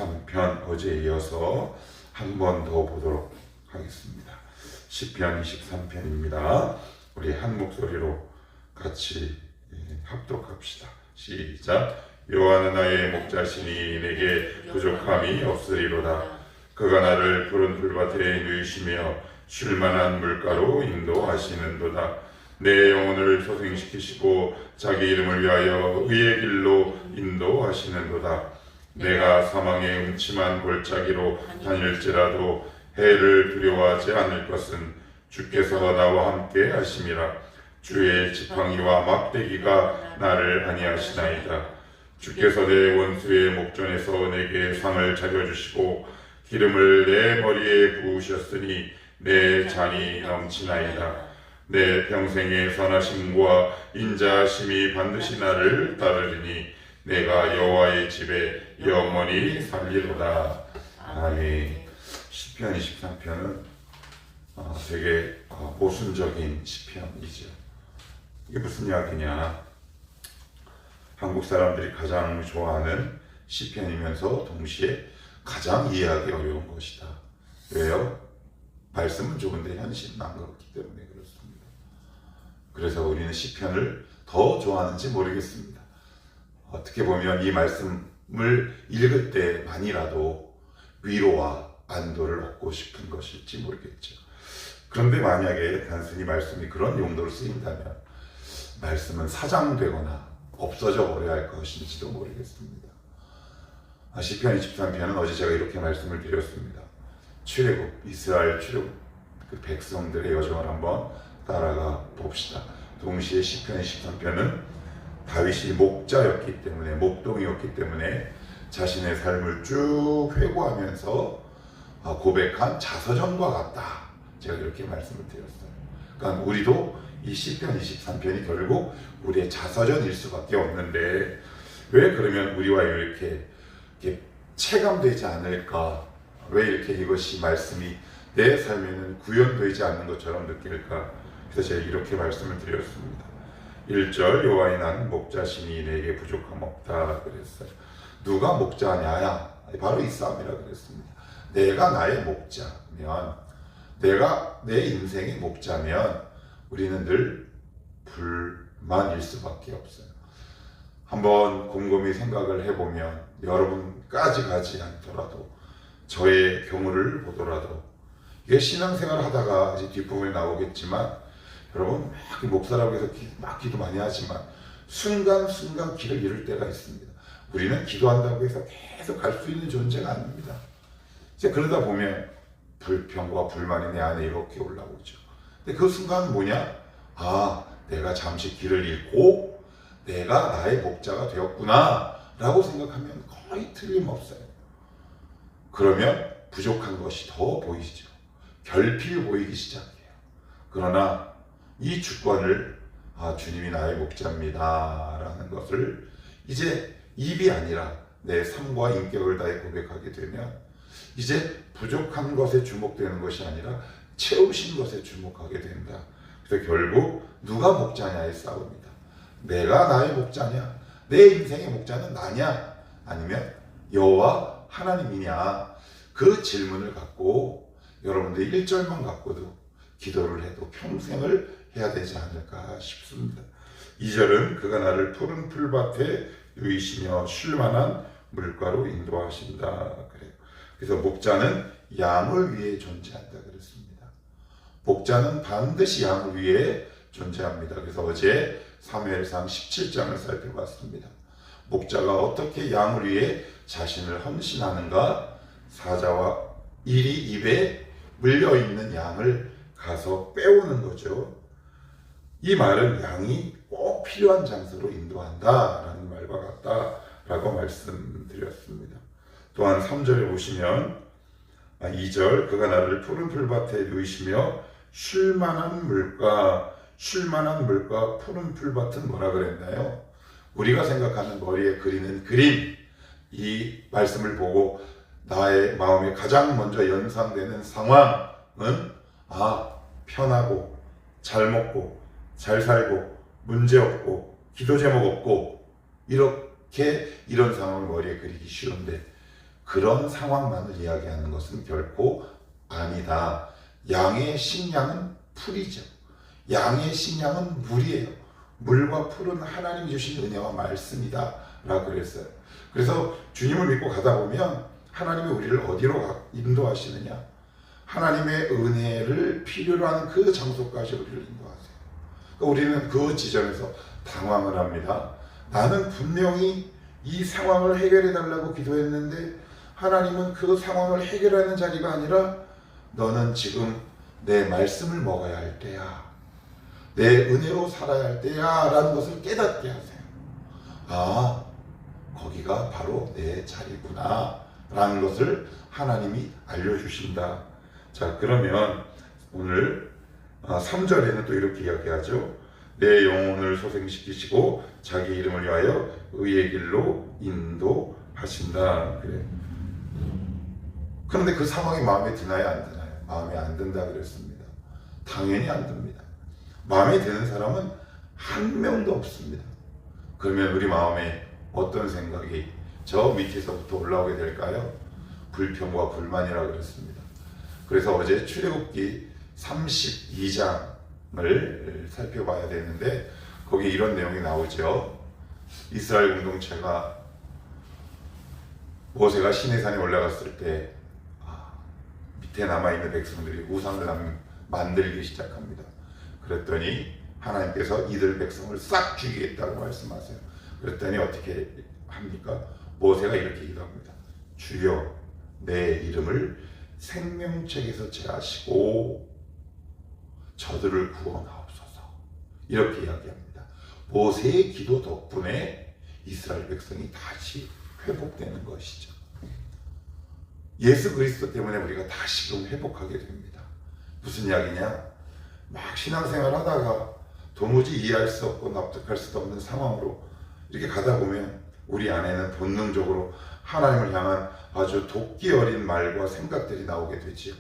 23편 어제에 이어서 한 번 더 보도록 하겠습니다. 시편 23편입니다. 우리 한 목소리로 같이 합독합시다. 시작. 여호와는 나의 목자시니 내게 부족함이 없으리로다. 그가 나를 푸른 풀밭에 누이시며 쉴만한 물가로 인도하시는도다. 내 영혼을 소생시키시고 자기 이름을 위하여 의의 길로 인도하시는도다. 내가 사망의 음침한 골짜기로 다닐지라도 해를 두려워하지 않을 것은 주께서 나와 함께 하심이라. 주의 지팡이와 막대기가 나를 안위하시나이다. 주께서 내 원수의 목전에서 내게 상을 차려주시고 기름을 내 머리에 부으셨으니 내 잔이 넘치나이다. 내 평생의 선하심과 인자하심이 반드시 나를 따르리니 내가 여호와의 집에 영원히 살리로다. 아멘. 시편 23편은 되게 모순적인 시편이죠. 이게 무슨 이야기냐? 한국 사람들이 가장 좋아하는 시편이면서 동시에 가장 이해하기 어려운 것이다. 왜요? 말씀은 좋은데 현실은 안 그렇기 때문에 그렇습니다. 그래서 우리는 시편을 더 좋아하는지 모르겠습니다. 어떻게 보면 이 말씀을 읽을 때만이라도 위로와 안도를 얻고 싶은 것일지 모르겠죠. 그런데 만약에 단순히 말씀이 그런 용도로 쓰인다면 말씀은 사장되거나 없어져 버려야 할 것인지도 모르겠습니다. 시편 23편은 어제 제가 이렇게 말씀을 드렸습니다. 출애굽, 이스라엘 출애굽 그 백성들의 여정을 한번 따라가 봅시다. 동시에 시편 23편은 다윗이 목자였기 때문에, 목동이었기 때문에 자신의 삶을 쭉 회고하면서 고백한 자서전과 같다. 제가 이렇게 말씀을 드렸어요. 그러니까 우리도 이 시편 23편이 결국 우리의 자서전일 수밖에 없는데 왜 그러면 우리와 이렇게 체감되지 않을까? 왜 이렇게 이것이 말씀이 내 삶에는 구현되지 않는 것처럼 느낄까? 그래서 제가 이렇게 말씀을 드렸습니다. 1절 여호와의 나는 목자시니 내게 부족함 없다 그랬어요. 누가 목자냐? 바로 이 싸움이라 그랬습니다. 내가 나의 목자면, 내가 내 인생의 목자면 우리는 늘 불만일 수밖에 없어요. 한번 곰곰이 생각을 해보면 여러분까지 가지 않더라도 저의 경우를 보더라도 이게 신앙생활을 하다가 이제 뒷부분에 나오겠지만 여러분 막 목사라고 해서 막 기도 많이 하지만 순간순간 길을 잃을 때가 있습니다. 우리는 기도한다고 해서 계속 갈 수 있는 존재가 아닙니다. 이제 그러다 보면 불평과 불만이 내 안에 이렇게 올라오죠. 근데 그 순간은 뭐냐? 내가 잠시 길을 잃고 내가 나의 목자가 되었구나 라고 생각하면 거의 틀림없어요. 그러면 부족한 것이 더 보이죠. 결핍이 보이기 시작해요. 그러나 이 주권을 주님이 나의 목자입니다 라는 것을 이제 입이 아니라 내 삶과 인격을 다해 고백하게 되면 이제 부족한 것에 주목되는 것이 아니라 채우신 것에 주목하게 된다. 그래서 결국 누가 목자냐의 싸움이다. 내가 나의 목자냐? 내 인생의 목자는 나냐? 아니면 여호와 하나님이냐? 그 질문을 갖고 여러분들이 1절만 갖고도 기도를 해도 평생을 해야 되지 않을까 싶습니다. 2절은 그가 나를 푸른 풀밭에 누이시며 쉴만한 물가로 인도하신다 그래요. 그래서 목자는 양을 위해 존재한다 그랬습니다. 목자는 반드시 양을 위해 존재합니다. 그래서 어제 사무엘상 17장을 살펴봤습니다. 목자가 어떻게 양을 위해 자신을 헌신하는가? 사자와 이리 입에 물려있는 양을 가서 빼오는 거죠. 이 말은 양이 꼭 필요한 장소로 인도한다라는 말과 같다라고 말씀드렸습니다. 또한 3절에 보시면 2절 그가 나를 푸른 풀밭에 누이시며 쉴만한 물가, 푸른 풀밭은 뭐라 그랬나요? 우리가 생각하는 머리에 그리는 그림, 이 말씀을 보고 나의 마음에 가장 먼저 연상되는 상황은 편하고 잘 먹고 잘 살고 문제없고 기도 제목 없고 이런 상황을 머리에 그리기 쉬운데 그런 상황만을 이야기하는 것은 결코 아니다. 양의 식량은 풀이죠. 양의 식량은 물이에요. 물과 풀은 하나님이 주신 은혜와 말씀이다 라고 그랬어요. 그래서 주님을 믿고 가다 보면 하나님이 우리를 어디로 인도하시느냐, 하나님의 은혜를 필요로 하는 그 장소까지 우리를 인도하세요. 그러니까 우리는 그 지점에서 당황을 합니다. 나는 분명히 이 상황을 해결해 달라고 기도했는데 하나님은 그 상황을 해결하는 자리가 아니라 너는 지금 내 말씀을 먹어야 할 때야, 내 은혜로 살아야 할 때야 라는 것을 깨닫게 하세요. 아, 거기가 바로 내 자리구나 라는 것을 하나님이 알려주신다. 자, 그러면 오늘 3절에는 또 이렇게 이야기하죠. 내 영혼을 소생시키시고 자기 이름을 위하여 의의 길로 인도하신다. 그래. 그런데 그 상황이 마음에 드나요, 안 드나요? 마음에 안 든다 그랬습니다. 당연히 안 듭니다. 마음에 드는 사람은 한 명도 없습니다. 그러면 우리 마음에 어떤 생각이 저 밑에서부터 올라오게 될까요? 불평과 불만이라고 그랬습니다. 그래서 어제 출애굽기 32장을 살펴봐야 되는데 거기 이런 내용이 나오죠. 이스라엘 공동체가 모세가 시내산에 올라갔을 때 밑에 남아있는 백성들이 우상을 만들기 시작합니다. 그랬더니 하나님께서 이들 백성을 싹 죽이겠다고 말씀하세요. 그랬더니 어떻게 합니까? 모세가 이렇게 기도합니다. 주여, 내 이름을 생명책에서 제하시고 저들을 구원하옵소서. 이렇게 이야기합니다. 모세의 기도 덕분에 이스라엘 백성이 다시 회복되는 것이죠. 예수 그리스도 때문에 우리가 다시금 회복하게 됩니다. 무슨 이야기냐? 막 신앙생활 하다가 도무지 이해할 수 없고 납득할 수도 없는 상황으로 이렇게 가다 보면 우리 안에는 본능적으로 하나님을 향한 아주 도끼 어린 말과 생각들이 나오게 되지요.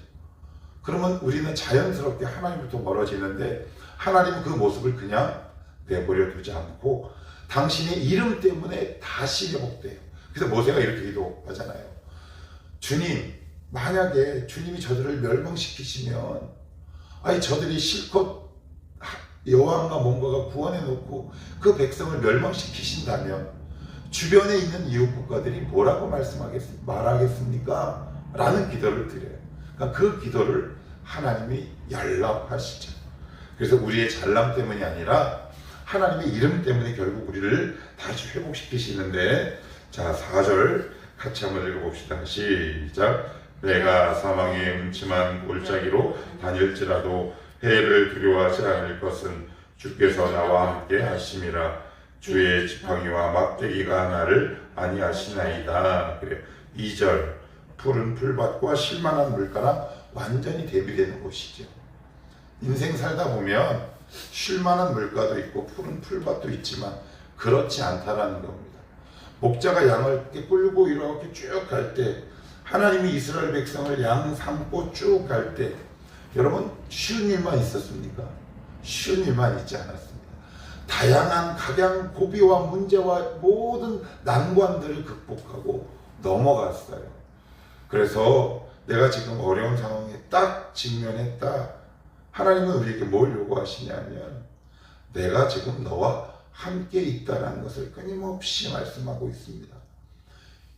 그러면 우리는 자연스럽게 하나님부터 멀어지는데 하나님은 그 모습을 그냥 내버려 두지 않고 당신의 이름 때문에 다시 회복돼요. 그래서 모세가 이렇게 기도하잖아요. 주님, 만약에 주님이 저들을 멸망시키시면 아니 저들이 실컷 여호와가 뭔가가 구원해 놓고 그 백성을 멸망시키신다면 주변에 있는 이웃 국가들이 뭐라고 말하겠습니까? 라는 기도를 드려요. 그러니까 그 기도를 하나님이 연락하시죠. 그래서 우리의 잘남 때문이 아니라 하나님의 이름 때문에 결국 우리를 다시 회복시키시는데, 자 4절 같이 한번 읽어봅시다. 시작. 내가 사망의 음침한 골짜기로 다닐지라도 해를 두려워하지 않을 것은 주께서 나와 함께 하심이라. 주의 지팡이와 막대기가 나를 아니하시나이다. 그래. 2절 푸른 풀밭과 쉴만한 물가랑 완전히 대비되는 곳이죠. 인생 살다 보면 쉴만한 물가도 있고 푸른 풀밭도 있지만 그렇지 않다라는 겁니다. 목자가 양을 이렇게 끌고 이렇게 쭉 갈 때, 하나님이 이스라엘 백성을 양 삼고 쭉 갈 때, 여러분 쉬운 일만 있었습니까? 쉬운 일만 있지 않았습니다. 다양한 각양 고비와 문제와 모든 난관들을 극복하고 넘어갔어요. 그래서 내가 지금 어려운 상황에 딱 직면했다. 하나님은 우리에게 뭘 요구하시냐면 내가 지금 너와 함께 있다라는 것을 끊임없이 말씀하고 있습니다.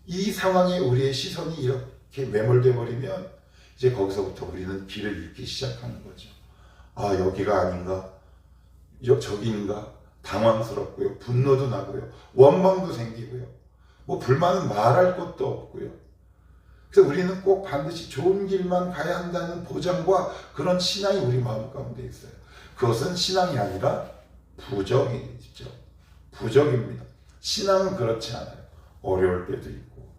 이 상황에 우리의 시선이 이렇게 매몰돼 버리면 이제 거기서부터 우리는 길을 잃기 시작하는 거죠. 아, 여기가 아닌가? 저기인가? 당황스럽고요. 분노도 나고요. 원망도 생기고요. 뭐 불만은 말할 것도 없고요. 그래서 우리는 꼭 반드시 좋은 길만 가야 한다는 보장과 그런 신앙이 우리 마음 가운데 있어요. 그것은 신앙이 아니라 부정이죠. 부정입니다. 신앙은 그렇지 않아요. 어려울 때도 있고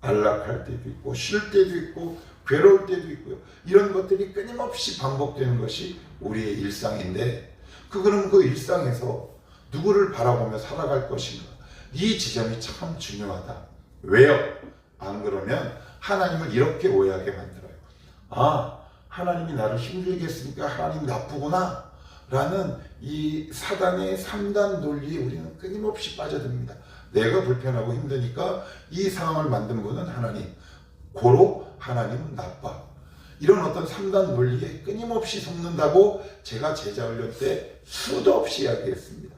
안락할 때도 있고 쉴 때도 있고 괴로울 때도 있고요. 이런 것들이 끊임없이 반복되는 것이 우리의 일상인데, 그거는 그 일상에서 누구를 바라보며 살아갈 것인가, 이 지점이 참 중요하다. 왜요? 안 그러면 하나님을 이렇게 오해하게 만들어요. 아, 하나님이 나를 힘들게 했으니까 하나님 나쁘구나 라는 이 사단의 3단 논리에 우리는 끊임없이 빠져듭니다. 내가 불편하고 힘드니까 이 상황을 만든 분은 하나님, 고로 하나님은 나빠. 이런 어떤 3단 논리에 끊임없이 속는다고 제가 제자훈련 때 수도 없이 이야기했습니다.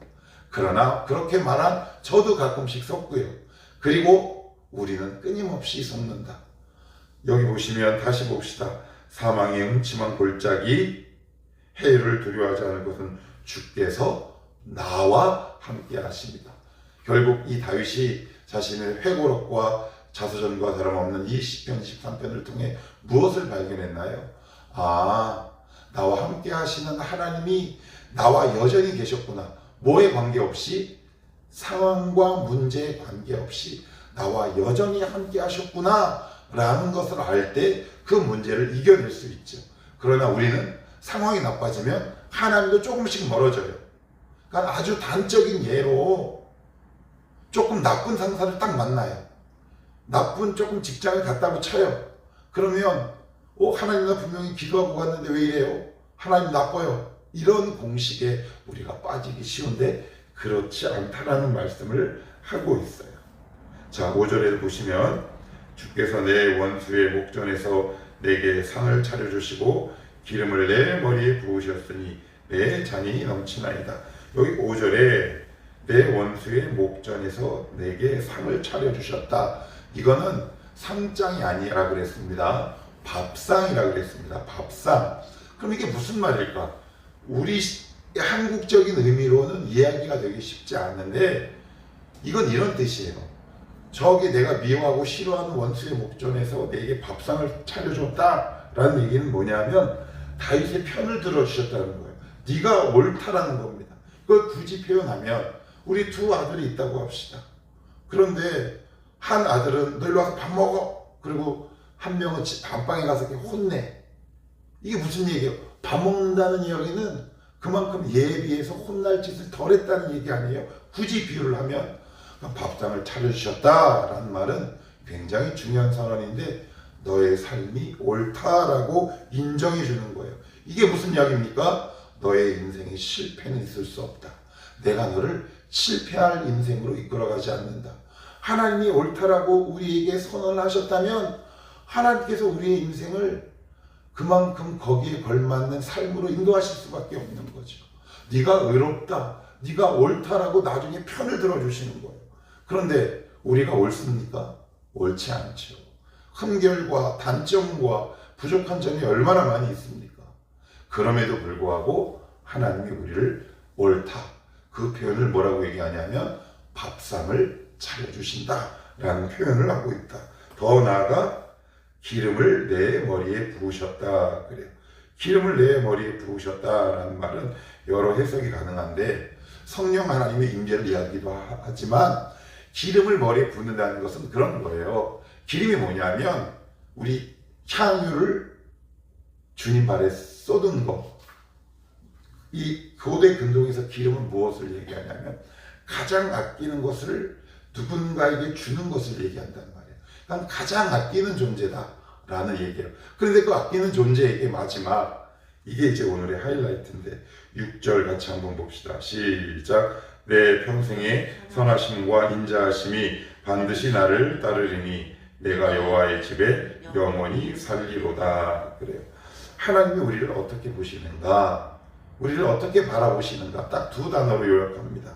그러나 그렇게 말한 저도 가끔씩 속고요. 그리고 우리는 끊임없이 속는다. 여기 보시면 다시 봅시다. 사망의 음침한 골짜기, 해를 두려워하지 않을 것은 주께서 나와 함께 하십니다. 결국 이 다윗이 자신의 회고록과 자서전과 다름없는 이 시편 23편을 통해 무엇을 발견했나요? 나와 함께 하시는 하나님이 나와 여전히 계셨구나. 뭐에 관계없이, 상황과 문제에 관계없이 나와 여전히 함께 하셨구나 라는 것을 알 때 그 문제를 이겨낼 수 있죠. 그러나 우리는 상황이 나빠지면 하나님도 조금씩 멀어져요. 그러니까 아주 단적인 예로 조금 나쁜 상사를 딱 만나요. 나쁜 조금 직장을 갔다고 쳐요. 그러면 하나님 나 분명히 기도하고 갔는데 왜 이래요? 하나님 나빠요. 이런 공식에 우리가 빠지기 쉬운데 그렇지 않다라는 말씀을 하고 있어요. 자, 5절에 보시면 주께서 내 원수의 목전에서 내게 상을 차려주시고 기름을 내 머리에 부으셨으니 내 잔이 넘치나이다. 여기 5절에 내 원수의 목전에서 내게 상을 차려주셨다. 이거는 상장이 아니라 그랬습니다. 밥상이라 그랬습니다. 밥상. 그럼 이게 무슨 말일까? 우리 한국적인 의미로는 이야기가 되기 쉽지 않는데 이건 이런 뜻이에요. 저기 내가 미워하고 싫어하는 원수의 목전에서 내게 밥상을 차려줬다라는 얘기는 뭐냐면 다윗의 편을 들어주셨다는 거예요. 네가 옳다라는 겁니다. 그걸 굳이 표현하면 우리 두 아들이 있다고 합시다. 그런데 한 아들은 너 일로 와서 밥 먹어. 그리고 한 명은 안방에 가서 이렇게 혼내. 이게 무슨 얘기예요? 밥 먹는다는 이야기는 그만큼 예에 비해서 혼날 짓을 덜 했다는 얘기 아니에요? 굳이 비유를 하면 밥상을 차려주셨다라는 말은 굉장히 중요한 선언인데 너의 삶이 옳다라고 인정해 주는 거예요. 이게 무슨 이야기입니까? 너의 인생에 실패는 있을 수 없다. 내가 너를 실패할 인생으로 이끌어가지 않는다. 하나님이 옳다라고 우리에게 선언을 하셨다면 하나님께서 우리의 인생을 그만큼 거기에 걸맞는 삶으로 인도하실 수밖에 없는 거죠. 네가 의롭다, 네가 옳다라고 나중에 편을 들어주시는 거예요. 그런데 우리가 옳습니까? 옳지 않죠. 흠결과 단점과 부족한 점이 얼마나 많이 있습니까? 그럼에도 불구하고 하나님이 우리를 옳다. 그 표현을 뭐라고 얘기하냐면 밥상을 차려주신다라는 표현을 하고 있다. 더 나아가 기름을 내 머리에 부으셨다 그래요. 기름을 내 머리에 부으셨다라는 말은 여러 해석이 가능한데 성령 하나님의 임재를 이야기도 하지만 기름을 머리에 붓는다는 것은 그런 거예요. 기름이 뭐냐면 우리 향유를 주님 발에 쏟은 거. 이 고대 근동에서 기름은 무엇을 얘기하냐면 가장 아끼는 것을 누군가에게 주는 것을 얘기한단 말이에요. 그러니까 가장 아끼는 존재다라는 얘기예요. 그런데 그 아끼는 존재에게 마지막 이게 이제 오늘의 하이라이트인데 6절 같이 한번 봅시다. 시작. 내 평생의 선하심과 인자하심이 반드시 나를 따르리니 내가 여호와의 집에 영원히 살리로다. 그래요. 하나님이 우리를 어떻게 보시는가? 우리를 어떻게 바라보시는가? 딱 두 단어로 요약합니다.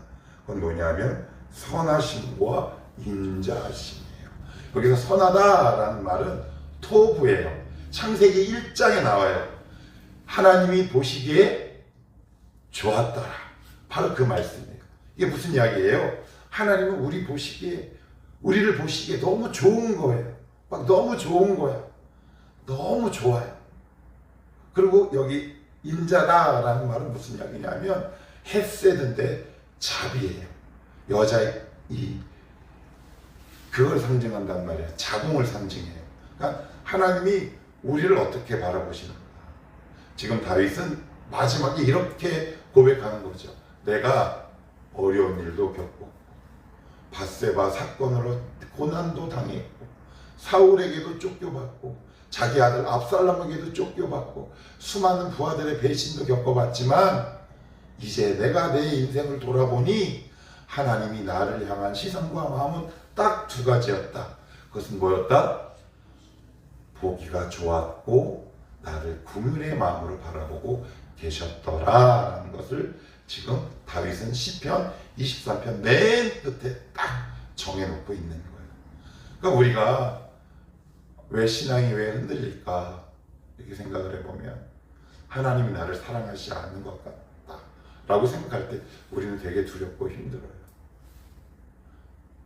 그건 뭐냐면 선하심과 인자하심이에요. 여기서 선하다라는 말은 토부예요. 창세기 1장에 나와요. 하나님이 보시기에 좋았더라. 바로 그 말씀이에요. 이게 무슨 이야기예요? 하나님은 우리를 보시기에 너무 좋은 거예요. 막 너무 좋은 거야. 너무 좋아요. 그리고 여기 인자다라는 말은 무슨 이야기냐면 헤세드인데 자비예요. 여자의 그걸 상징한단 말이에요. 자궁을 상징해요. 그러니까 하나님이 우리를 어떻게 바라보시는가. 지금 다윗은 마지막에 이렇게 고백하는 거죠. 내가 어려운 일도 겪고 밧세바 사건으로 고난도 당했고 사울에게도 쫓겨받고 자기 아들 압살롬에게도 쫓겨받고 수많은 부하들의 배신도 겪어봤지만 이제 내가 내 인생을 돌아보니 하나님이 나를 향한 시선과 마음은 딱 두 가지였다. 그것은 뭐였다? 보기가 좋았고 나를 긍휼의 마음으로 바라보고 계셨더라라는 것을 지금 다윗은 시편 23편 맨 끝에 딱 정해놓고 있는 거예요. 그러니까 우리가 왜 신앙이 왜 흔들릴까 이렇게 생각을 해보면 하나님이 나를 사랑하지 않는 것 같다 라고 생각할 때 우리는 되게 두렵고 힘들어요.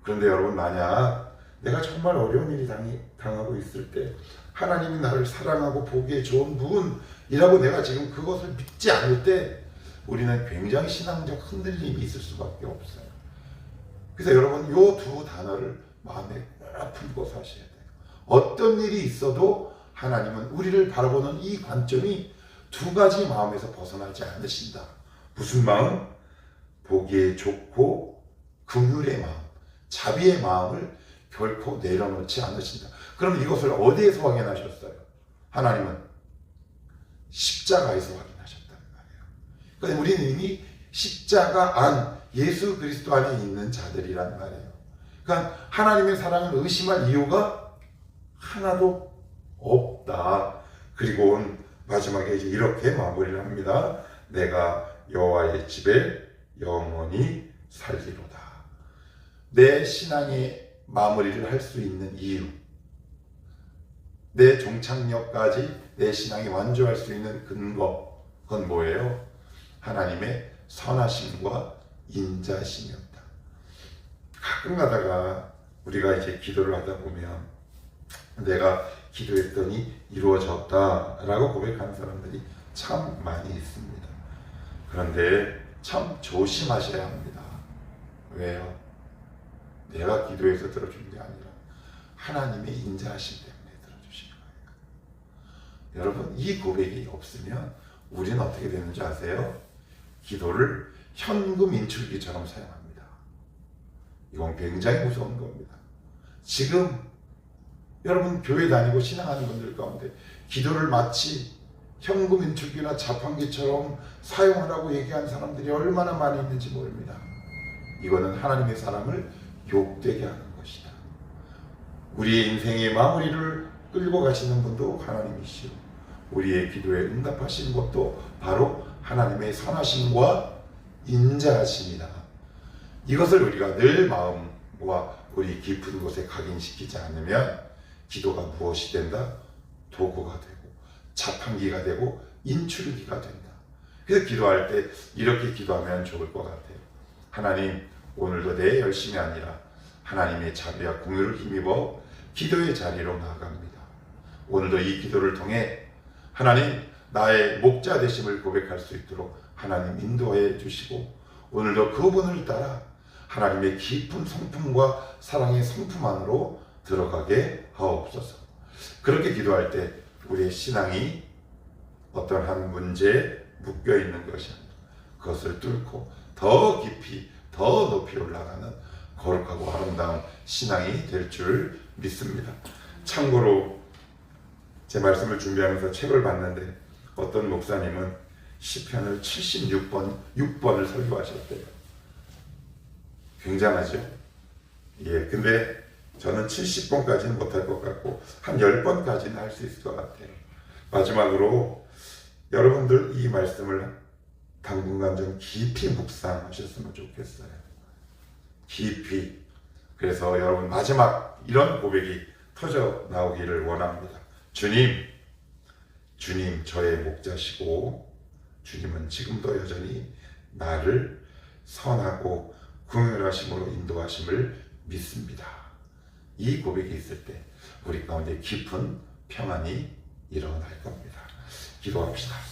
그런데 여러분, 만약 내가 정말 어려운 일이 당하고 있을 때 하나님이 나를 사랑하고 보기에 좋은 분이라고 내가 지금 그것을 믿지 않을 때 우리는 굉장히 신앙적 흔들림이 있을 수밖에 없어요. 그래서 여러분, 이 두 단어를 마음에 꼭 품고 사셔야 돼요. 어떤 일이 있어도 하나님은 우리를 바라보는 이 관점이 두 가지 마음에서 벗어나지 않으신다. 무슨 마음? 보기에 좋고 긍휼의 마음, 자비의 마음을 결코 내려놓지 않으신다. 그럼 이것을 어디에서 확인하셨어요? 하나님은 십자가에서 확인하셨다는 말이에요. 그러니까 우리는 이미 십자가 안, 예수 그리스도 안에 있는 자들이란 말이에요. 그러니까 하나님의 사랑을 의심할 이유가 하나도 없다. 그리고 마지막에 이제 이렇게 마무리를 합니다. 내가 여호와의 집에 영원히 살리로다. 내 신앙의 마무리를 할 수 있는 이유, 내 종착역까지 내 신앙이 완주할 수 있는 근거, 그건 뭐예요? 하나님의 선하심과 인자심이었다. 가끔 가다가 우리가 이제 기도를 하다 보면 내가 기도했더니 이루어졌다라고 고백하는 사람들이 참 많이 있습니다. 그런데 참 조심하셔야 합니다. 왜요? 내가 기도해서 들어준 게 아니라 하나님의 인자하심 때문에 들어주신 거예요. 여러분, 이 고백이 없으면 우리는 어떻게 되는지 아세요? 기도를 현금 인출기처럼 사용합니다. 이건 굉장히 무서운 겁니다. 지금 여러분 교회 다니고 신앙하는 분들 가운데 기도를 마치 현금 인출기나 자판기처럼 사용하라고 얘기한 사람들이 얼마나 많이 있는지 모릅니다. 이거는 하나님의 사랑을 욕되게 하는 것이다. 우리의 인생의 마무리를 끌고 가시는 분도 하나님이시오. 우리의 기도에 응답하시는 것도 바로 하나님의 선하심과 인자하심이다. 이것을 우리가 늘 마음과 우리 깊은 곳에 각인시키지 않으면 기도가 무엇이 된다? 도구가 되고 자판기가 되고 인출기가 된다. 그래서 기도할 때 이렇게 기도하면 좋을 것 같아요. 하나님, 오늘도 내 열심이 아니라 하나님의 자비와 긍휼을 힘입어 기도의 자리로 나아갑니다. 오늘도 이 기도를 통해 하나님, 나의 목자 되심을 고백할 수 있도록 하나님 인도해 주시고 오늘도 그분을 따라 하나님의 깊은 성품과 사랑의 성품 안으로 들어가게 하옵소서. 그렇게 기도할 때 우리의 신앙이 어떤 한 문제에 묶여 있는 것이 아니라 그것을 뚫고 더 깊이 더 높이 올라가는 거룩하고 아름다운 신앙이 될 줄 믿습니다. 참고로 제 말씀을 준비하면서 책을 봤는데 어떤 목사님은 시편을 76번을 설교하셨대요. 굉장하죠? 예, 근데 저는 70번까지는 못할 것 같고 한 10번까지는 할 수 있을 것 같아요. 마지막으로 여러분들 이 말씀을 당분간 좀 깊이 묵상하셨으면 좋겠어요. 깊이. 그래서 여러분 마지막 이런 고백이 터져 나오기를 원합니다. 주님 저의 목자시고 주님은 지금도 여전히 나를 선하고 긍휼하심으로 인도하심을 믿습니다. 이 고백이 있을 때 우리 가운데 깊은 평안이 일어날 겁니다. 기도합시다.